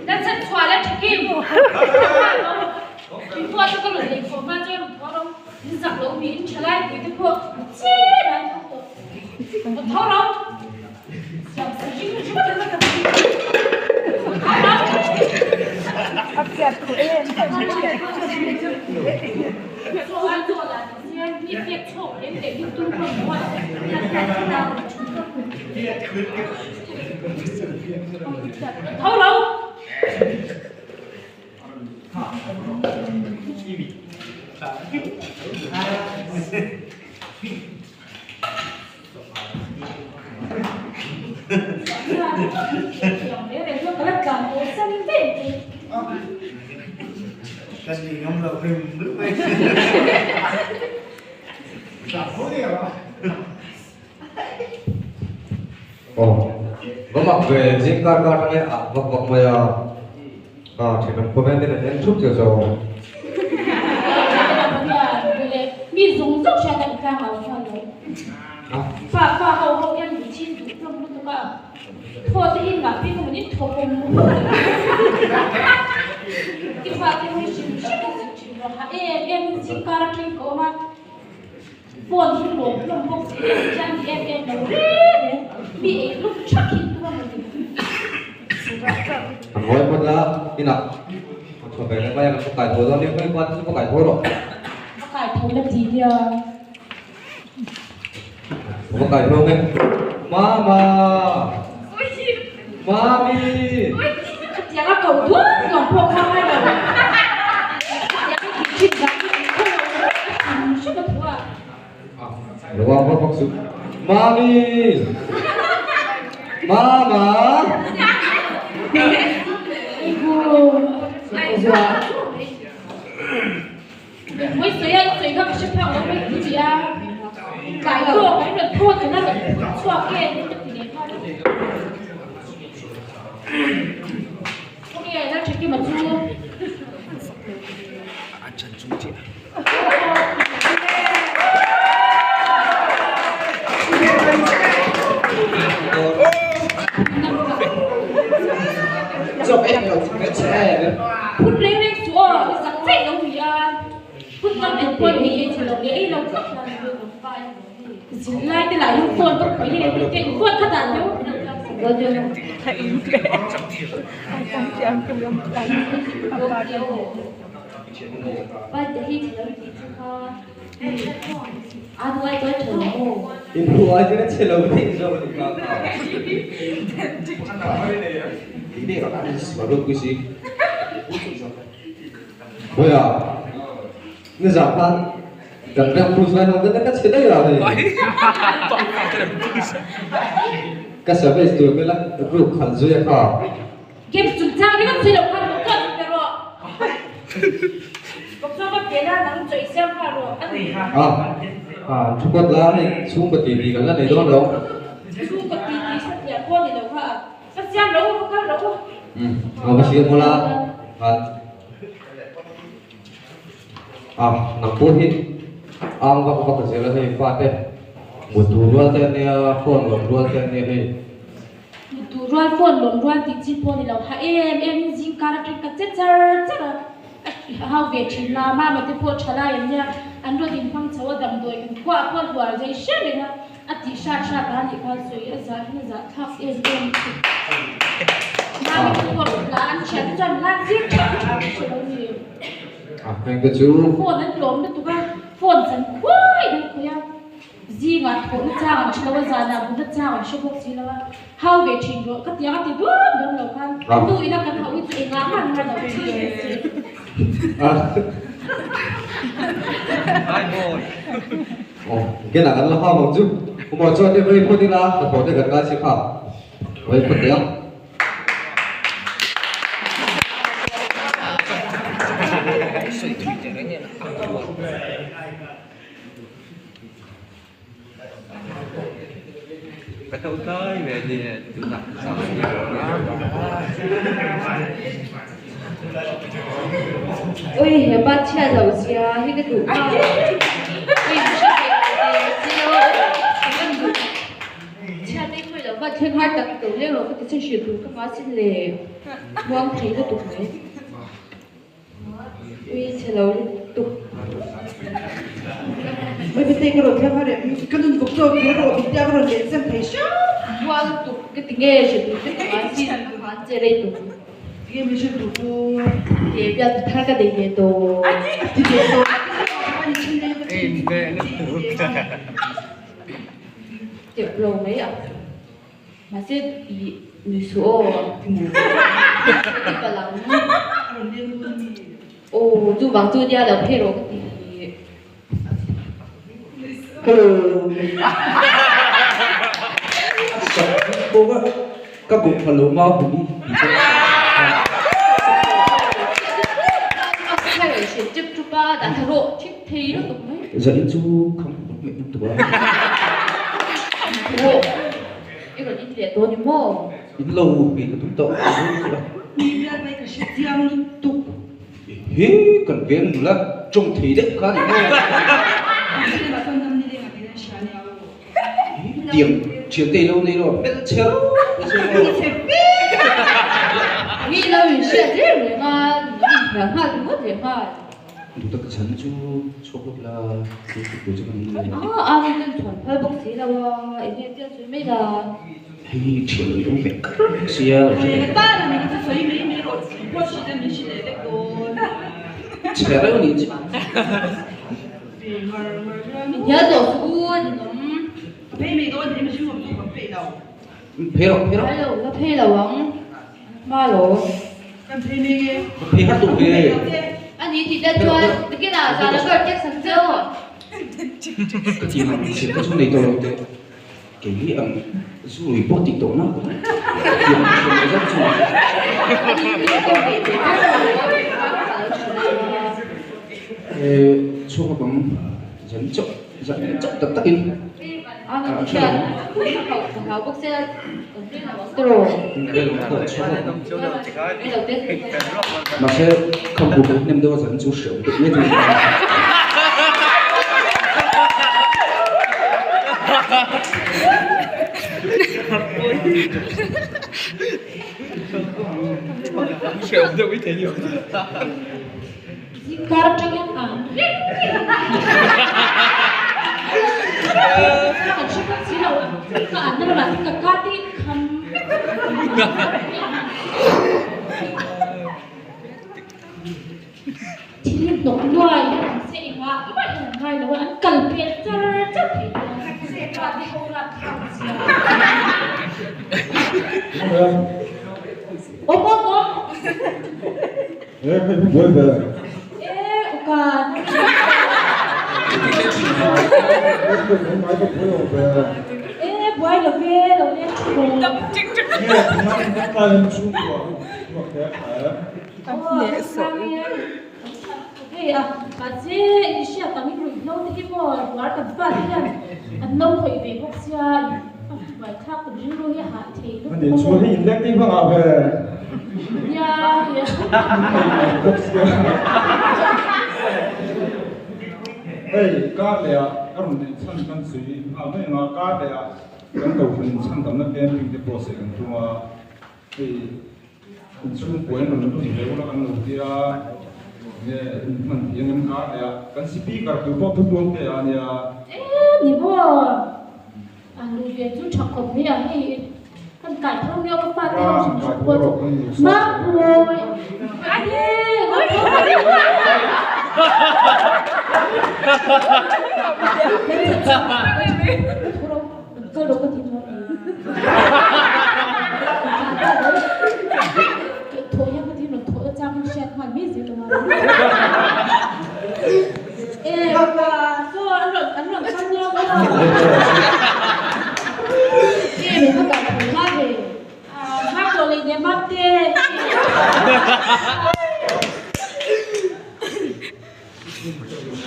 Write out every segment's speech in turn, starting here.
That's a toilet game. Before the color, they format your bottom. This is a low mean, shall I be the poor? Hold on. Hấp dẫn của em. Hold on. Cái gì không đầu phim nước lên. Ồ, có mặc về riêng con trong này à, mặc mặc về chỉ cần cô bên đây là đến chút rồi. Mi dùng dốc cho đại ca hảo cho đấy. Phà hậu em bị chín tụi trong lúc đó. Thôi thì in gặp phim một ít thô cùng. Cái phà cái hơi xin xin rồi hả em xin cara trên cổ mà. Buồn xuống lỗ lông bốc xí chân em đầu bị lúc chắc khi tôi Anh nói con ra đi nào. Cho về đây bây giờ có cải thối ra đi mấy con có cải thối rồi. có cải thối là gì đi Có cải thối không? Mama. Mami. Dạ là cầu thuốc còn thuộc không hay là dạ cái chuyện đó không suốt là thua Đúng không? Có sự. Mami. Mama. Ibu mấy sấy không xếp theo nó mấy cái gì à cái thua cái được thua thì nó được xóa kia thì để thôi ok nó chỉ kia mà thua Trần Trung Chị. Giúp em được cái trẻ đấy. phút lên lên chúa cái sáng chạy đâu thì phút năm đến quân thì chỉ là cái lâu rất là được phải chỉ lại thì lại không quân có phải như cái quân thật là nhớ rồi chưa Thấy kệ. Anh chị em cùng làm đánh. bây giờ thì chỉ là gì thôi à tôi ai tới trường ô Ibu aja kan selalu tinggal di belakang. Ini kan baru kuisi. Oh ya, ini zaman dan perusahaan itu kan sudah ya ini. Kasih itu bilang perlu kerja ya kak. game chúng ta cái con chơi đâu kan một con cái rồi một số cái kia là nắng chơi xem cả rồi Cukup lah ni, semua TV kan lah ni doang dong. su cái tí tí sắp nhà con thì đâu hả sắp xem đâu không có đâu Masih mula. Nampuhin. Ang kapag sila ni Fateh. Mutual tayo niya phone, mutual tayo niya hey. tụ roi phone lồng roi tí chi phone thì đâu hả em gì cả cái chết chết là hao về chỉ là mà cái phone trả lại nha anh rồi tìm phong cháu đầm đuổi cái qua phone vừa dây shit này nha anh tí sát anh thì con suy ra như thắp em mà cái phone là anh chén dần lan giết cho đâu nhiều Thank you chú. phone anh lồng nó tụi con phone dần quay đấy cô em gì mà phone trang chỉ là giờ nào cũng trang chỉ có gì là hao về trình độ các tiếng thì đúng đúng đâu kan tụi nó cần học ít ngắm ăn ra đâu chứ Cái nào là hoa mong giúp. Một cho đi với phút đi là phút đi gần cái gì khác. Với phút tiếng. Cái câu tới về thì chủ tập sao ôi nhà bạn chia đầu gì à cái đủ cao ôi chia tay thôi đâu bắt thiên hai tật tự lên rồi cái sẽ sử dụng các má xin lệ mong thấy nó tục đấy uy sẽ lâu tục Mấy cái tên rồi theo phát hiện cái đừng cục rồi cái rồi bị đeo rồi để xem thấy sao mong tục cái tiếng nghe sử dụng cái má xin má chơi đây tục cái mình sẽ tụ để bây giờ thay cái đề đồ thì để tôi Em nghe nó được. tiểu lâu mấy ạ mà sẽ bị người số cái bà lắm ồ chú bảo chú nhà là phê rồi thì cô á các bụng phần lỗ mau của đi hay là chuyển chức chú ba đã thở độ thích thì nó tục mấy dẫn chú không có mẹ năm tuổi ồ cái rồi đi để tôi đi mua đến lâu vì cái tụng tội đi ra đây cái chuyện riêng tụ hế cần viên là trông thấy đấy khá là cái mà con tâm đi đây là cái chuyện nào điểm chiếm tây lâu này rồi biết chéo nghĩ là mình sẽ thế rồi mà là hai cũng mất thể mà chúng ta chắn chú số lúc là cái của chúng mình anh nên chuẩn hơi bốc xí đâu anh nên tiêu chuẩn mấy là hay chuyện này không phải xia cái ba là mình cứ phải mấy rồi qua chuyện mình sẽ để cái cô trẻ đấy còn gì mình nhớ tổ xuân mấy đó thì mình sẽ không có phải đâu phê rồi cái đầu nó thuê là vắng ba lỗ cái mấy phê hát tụng ghê anh ấy thì đã cho cái nào ra nó gọi chắc sáng chưa cái gì mà chuyện cái số này tôi rồi cái rồi bố tịch tổ nó điểm nó rất chung số các bạn dẫn chậm tập tắc in anh chuyện học bốc xe rồi đây là một số cái đầu tiên mà sẽ không phụ thuộc nem đâu dẫn chú sửa được như thế Kiểu được cái thế nhiều. Cara cho em à. Kan shi kan sila ka andra ba ka kati kham. Thì nó nuôi sẽ ngã vậy là ngay nó ăn cần biết chắc thì sẽ qua đi không là thằng gì. Ô 예, 뭐 해? 에 오까 많이 보여. 에 뭐야 이거 왜 너네 뭐 예, 그만 잠깐 추운 거. 뭐 nhẹ sợi thế à mà chứ xe tao nghĩ rồi lâu thì cái bò quá tập phát thế anh nông khởi về quốc gia bài khác cũng như rồi hả thì 근데 주원이 인력地方 앞에 ya 에이, 까래야. 여러분들 참관 수위. 아무리 나 까래야. 그런 거 우리는 참 담는 캠핑 버스 같은 거. 이 지금 보이는 것도 이제 올라가는 어디야? 예, 만 비행은 까래야. 간 스피커 그 버튼 때 아니야. 에 니보 anh nuôi về chú chọc còn bây giờ thì con cải không yêu các bạn yêu chúng chọc quân má rồi anh ơi cơ đồ có thịt ngon thôi nhá cái thịt nó thôi cho mình xem hoàn mỹ gì đâu ê bà cô ăn lẩu xanh nhau không ê mình có cả thùng mát thì mát rồi lấy để mát tê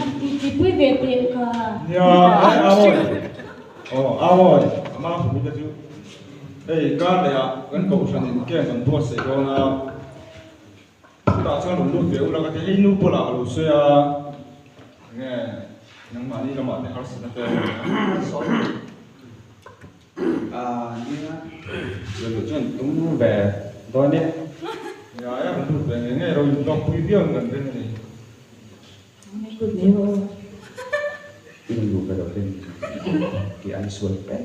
anh thì quý về tiệm cả 야, 아버지. 아버지. 아마 보니까 지금 에이, 까래야. 간 거우선이 깨는 버스 이거나 따서 룰루 배우라가 돼 이누 보라 루스야. 예. 그냥 많이 좀 안에 할 수 있는데. như rồi được chuyện đúng về tôi đi nhà em cũng về nghe rồi cho quý riêng gần bên này đừng đủ về đầu tiên thì anh xuôi bé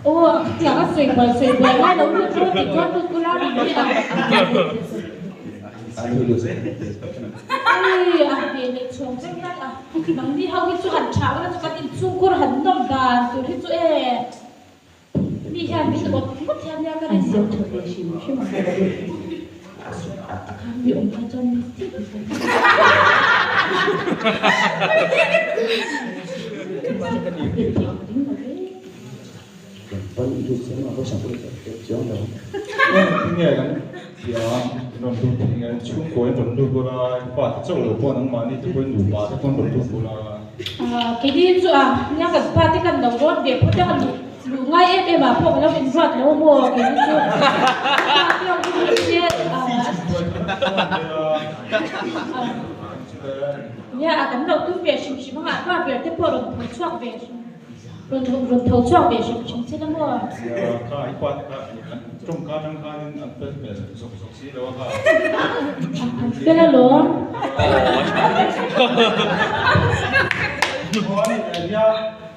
ô chẳng có sủi bời ngay đấu được thôi thì cho tôi cứ lao đi đi à anh hơi được dễ ơi à về này chồng rất nặng à nắng đi hao cái chỗ hẳn cháo là cho cái tiền chung cô hẳn nồng đàn từ cái chỗ e đi theo cái chỗ mất theo nhau cái này siêu thật là xỉu chứ mà bị ông ta cho mình thích vẫn được xem mà có sản phẩm chứ không đâu cái nghề lắm thì nó đủ thì chung cuối nó đủ là phát cho lỗ con nó mà đi từ cuối đủ ba cái con đủ là cái đi chỗ à nhá cái ba cái cần đầu rót việc có cho đủ ngay em mà không nó bị rót nó mua cái đi chỗ ba cái ông cái gì nhà tấm đầu tư về chúng chỉ mà qua về tiếp bộ đồng thầu chuộc về rồi thầu chuộc về chúng sẽ nó mua cái quạt trong cái năng khai anh phải về sốc xí đó cái là luôn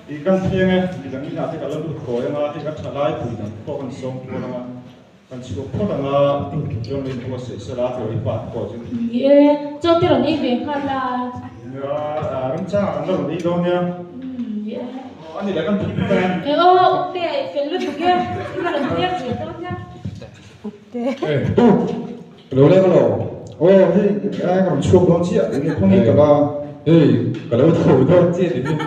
thì căn phiên ấy thì đang nhà thì cả lớp khối mà thì các thằng lái thì đang có con sông của nó kan sigo po na yung rin po sa lahat yung iba po. Cho tiro ni về khala. Rin cha ano rin dito niya. Ano nila kan pipan. Okay, fellow bukan. Kita nak lihat cerita nya. Hello hello. Hey, ai còn chuộc đó chị ạ, cái con này cả ba. Cái lâu thổi thôi chứ thì mình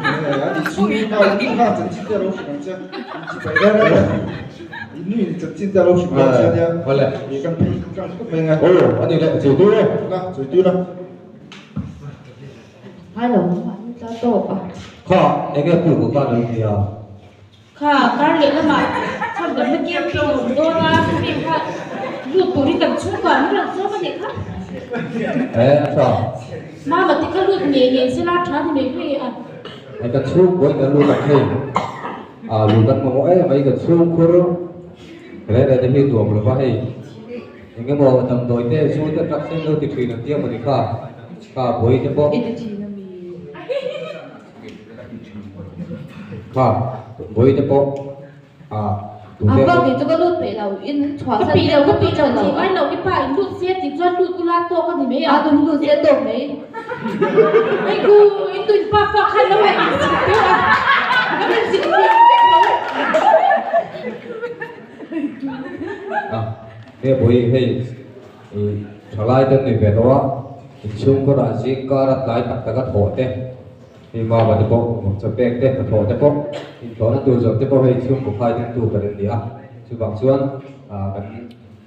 đi xuống đi vào cũng là chân chính đâu phải chứ. Chỉ phải đây. Ini chân đâu phải chứ nha. Vâng. Thì căn cái bên này. Anh đi lại chỉ tôi đấy. Rồi tôi đâu. Hai lần ta tổ à? Khó, anh cái phụ của con là gì à? Kha, cái này là mà tham gia mấy cái kiểu đó là cái gì kha. Lúc tôi đi cầm chung quả nó là sao cái gì khác? Sao? Mà thì cái lúc nhẹ sẽ la trả thì mình phải à. Anh cái chung của anh cái luôn này. Luôn đặt một ấy mấy cái chung của nó. Cái này là cái hiểu tuổi của phải. Những cái màu tầm tối thế xuống tất cả xem đâu thì tùy được tiêu mà thì cả bối cho bố. Bối cho bố. Vâng thì cho cái lúc phải là yên xóa cái bị đầu thì ai đầu cái bài lụt xe thì cho lụt la to con thì mấy à đúng lụt xe tổ mấy ai cu tôi pa pa khăn nó vậy nóเป็นสิ่งที่cái bối hay trở lại tên này về đó chung có là gì có đặt lại tất cả các thổ thế thì mà vào cái bộ một số bên thế thổ thế bộ thì đó là từ giờ thế bộ hay chung của hai tên tụ cái đến địa chứ bằng xuân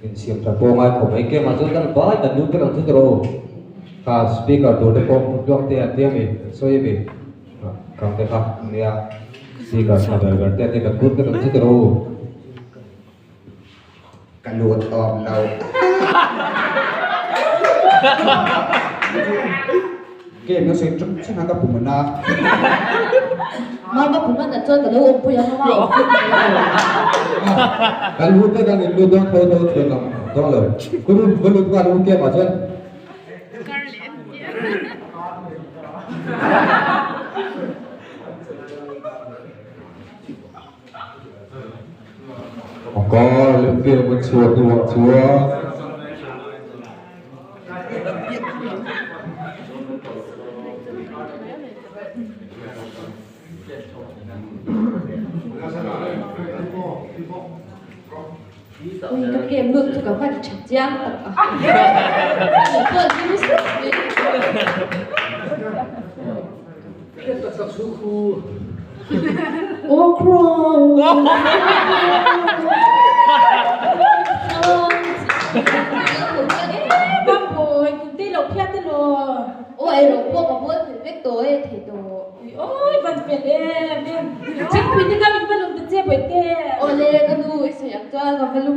mình xem thật bộ mai của mấy cái mà chúng ta nói là đúng cái đồng thứ rồi speaker đồ thế bộ lúc tiền tiền mình soi mình còn thế khác nè speaker sao đời gần thế cái cút cái đồng thứ rồi cả luộc òm đầu game nó sẽ chắc chắn gặp của mình à mà cũng là chơi cái lâu ông bây giờ nó vào cái lúc cái đang lúc đó thôi chuyện làm đó rồi cứ lúc qua lúc kia mà chơi có lúc kia mình chuột ui cái kia mượn cho cả phần chặt giang thật ô crow bác bồi cũng tên lộc theo tên rồi ôi rồi mua có mua thì biết tối thì đồ ôi vẫn phải em chắc quý thì các mình vẫn luôn tự chơi bởi tê ôi lên cái đuôi sẽ cho còn phải lung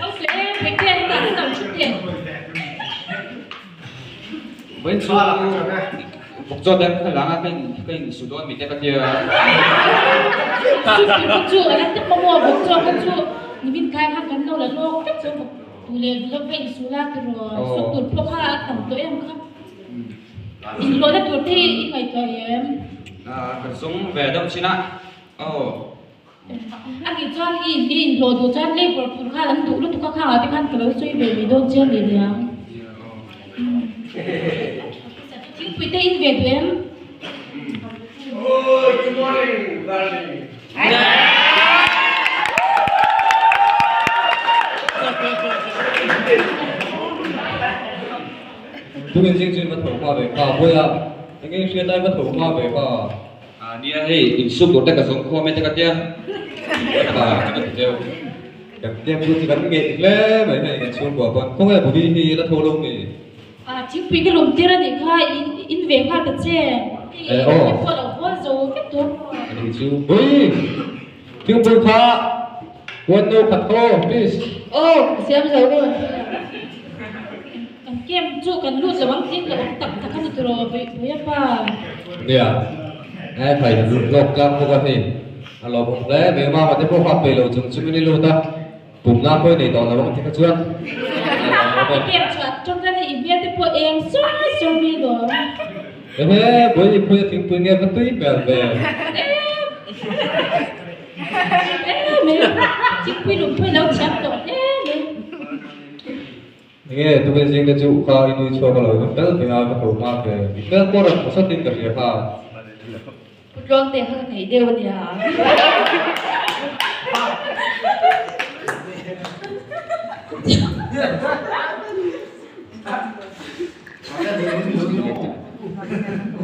ông sẽ phải kia cái tầm chút tiền Với số phục cho đến cái láng cái số đó mình cái kia chú ở đây tiếp mua một cho các chú những viên khai hàng cắn đâu là lô các chú một tụ liền lô về số là từ rồi số tụt plok ha tầm tối em không in lô là tụt đi ngày trời em cái súng về đâu xin ạ anh đi cho in lô tụt cho lên của tụt ha lắm tụt lúc tụt khác thì khăn cái lối suy về vì đâu chưa liền nhá chính quy tây về tụi em Good morning, darling. tôi bên riêng mà thấu qua về cả bây giờ anh em xuyên tay mà thấu qua về cả đi hey in sup của tất cả súng kho mấy tất cả kia cái tiêu Em cứ chỉ cần nghệ lẽ mấy này cái chuyện của con không phải bởi vì thì đã thô lông thì chính quy cái lồng tiền là để khai in về khai thật chứ cái phần ở phố rồi cái tốt thì chứ bui tiếng bui pha quân đâu khát khô please xem rồi cần kem chú cần lút là băng tin là băng tập thật khăn được rồi với apa nè ai phải lột ra không có gì lo bụng đấy nếu mà cái bộ học về lâu chúng chúng mình luôn ta bụng nam với này đó là bụng thích chưa kem chặt trong cái này biết cái bộ em xóa đi rồi thế bởi vì bây tiếng tôi nghe vẫn tuy về mẹ chính quy lồng thuê lâu chặt rồi nghe tôi bên riêng cái chủ kho nuôi cho cái lời rất là nào cái thủ ma về cái có được một số tin cái gì kho Rong tiền hơn thầy đều nhỉ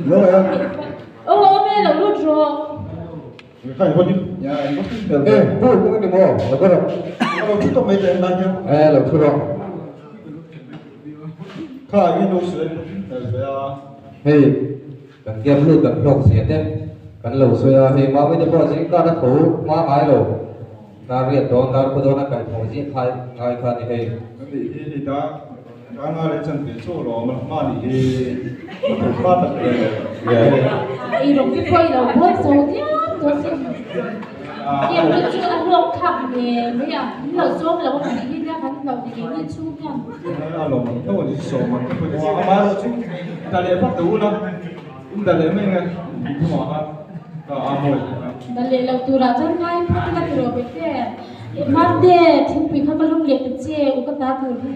Lô em. mẹ là lút rồi Khai có những nhà anh có tin ê vui cũng được mua là có được Đâu chút tao mấy tiền bao nhiêu? là thưa rồi Khai cái đồ sưởi về hey cần kem lưu cần lộc xiết đấy cần lẩu xuôi thì mà bây giờ có gì cả nó khổ mà mãi lẩu na riết đó na có đó na cần phải gì khai ngay khai thì hey thì ta ngài lên chân để chỗ đó mà thì một phát tập ý lồng cái quay là bớt số thế rồi em được chưa ăn lộc thẳm nè mấy lẩu xôm là có phải đi ra bán lẩu thì cái gì chung nhỉ nó lồng nó còn số mà cái mà nó chung ta lấy phát đủ đó ta lấy mấy cái mà mồi Dale lau tu ra jan kai phat ka tu ro bete mar de thing pi kha balum le te che u ka ta tu hi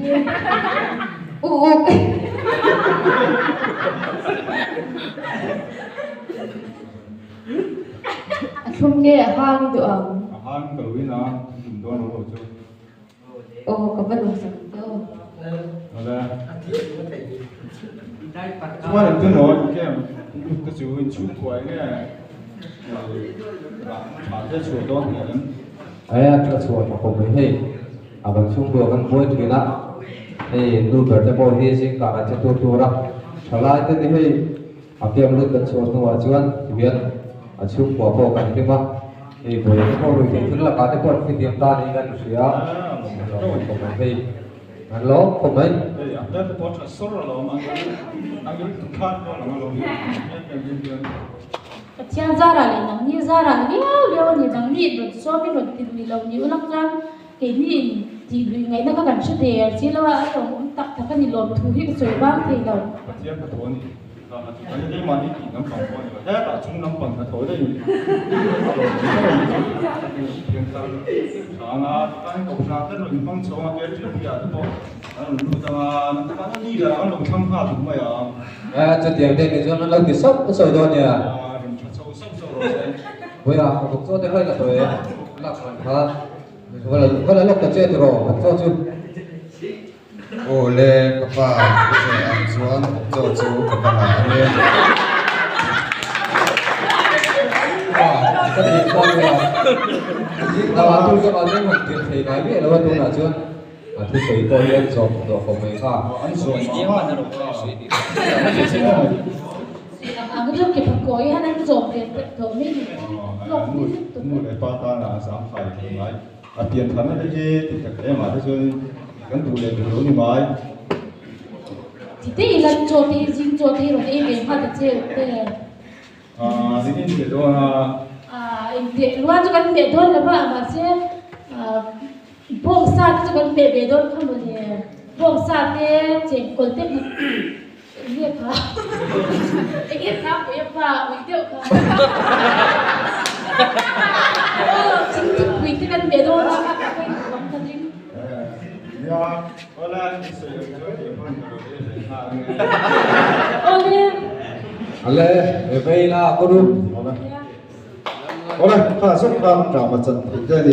Không nghe hang được hang cầu với nó dùng đó nó rồi chứ có vật dụng sẵn đâu là chúng ta đừng nói cái chủ chung của cái mà cái chủ đó thì ấy cái chuột mà không thấy hey bằng chung vừa bằng vui thì là hey lưu bớt cái bồi hi sinh cả là chết tu ra trở lại tới thì hey kem lưu cái chuột nó chuan thì biết chung của bộ cảnh cái mà thì với cái bồi thì tức là cả cái bồi thì tiệm ta đi gần phía không thấy anh lố không thấy đây cái bột sốt rồi mà anh cứ khát nó là nó Tiang zara le nang ni zara liao ni nang ni ro so mi ro ti ni lo ni ulang jang ke ni ti lui ngai na ka kan che de chi lo a ro tak tak ka ni lo thu hi ka soi bang te lo tiang cái thốn anh đi mà đi thì nó còn coi rồi thế là chúng nó còn cái thốn đây anh cũng ra cái rồi phong số cái chuyện gì à đó anh đi là anh làm tham khảo chúng mày à cho tiền đây thì cho nó lâu thì sốc cái sợi đòn nhỉ bây giờ cũng cho thế hơi là rồi là còn có là lúc tập chơi rồi cho chứ ô lê các bạn có thể ăn xuống cho chú các bạn lên cái gì con rồi là bạn tôi cho bạn những một tiền thì nói biết là tôi là chưa tôi thấy tôi lên rồi rồi không mấy pha anh rồi mà nó đâu suy đi ang ro ke pakoi han an zo ke to mi lo người ta là sáng phải ngày tiền thắn ở đây thì chắc em mà chơi cái tủ lệ tủ lỗ như vậy thì thế là cho thì dính cho thì rồi em về phát được thế thì cái đó là em để luôn cho cái để thôi là mà sẽ bông sa cho cái để thôi không được gì bông sa thế chỉ còn tiếp liệt hả liệt sao của em vào với tiêu cả chính thức với cái để thôi là các cái không cần gì ya hola soy yo Ole Ale, về là có đúng. hola khá sốc khá trào mặt trận thế này